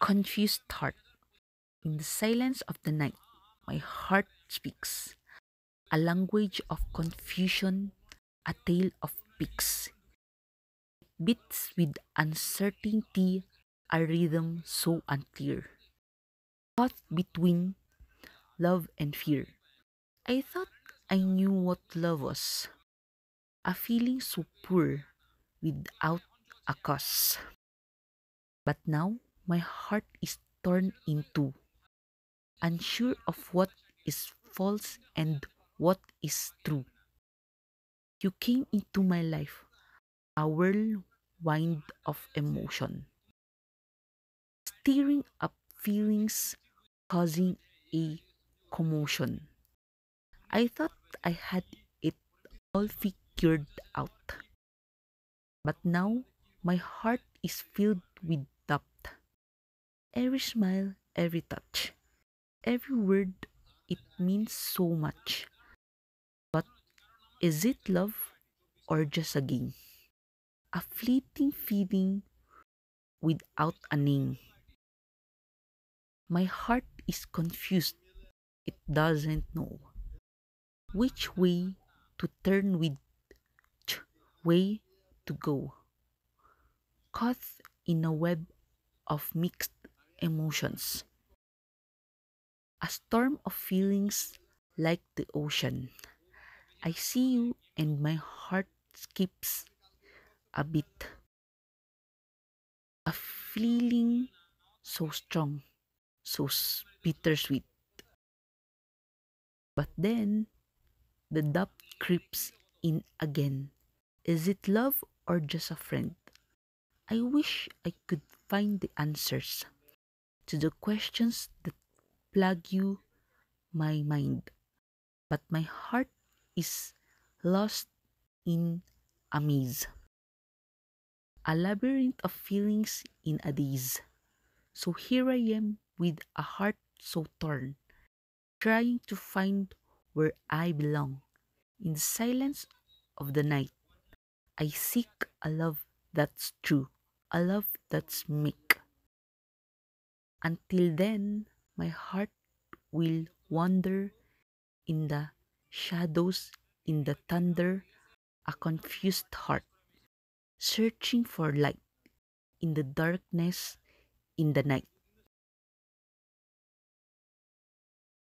Confused heart. In the silence of the night, my heart speaks. A language of confusion, a tale of peaks. Beats with uncertainty, a rhythm so unclear. Caught between love and fear. I thought I knew what love was. A feeling so poor without a cause. But now my heart is torn in two, unsure of what is false and what is true. You came into my life, a whirlwind of emotion, stirring up feelings, causing a commotion. I thought I had it all figured out, but now my heart is filled with doubt. Every smile, every touch, every word, it means so much. But is it love or just a game? A fleeting feeling without a name. My heart is confused. It doesn't know which way to turn, which way to go. Caught in a web of mixed emotions. A storm of feelings like the ocean. I see you and my heart skips a beat. A feeling so strong, so bittersweet. But then the doubt creeps in again. Is it love or just a friend? I wish I could find the answers to the questions that plague you my mind. But my heart is lost in a maze, a labyrinth of feelings in a daze. So here I am with a heart so torn, trying to find where I belong. In the silence of the night, I seek a love that's true, a love that's meek. Until then, my heart will wander in the shadows, in the thunder, a confused heart, searching for light in the darkness, in the night.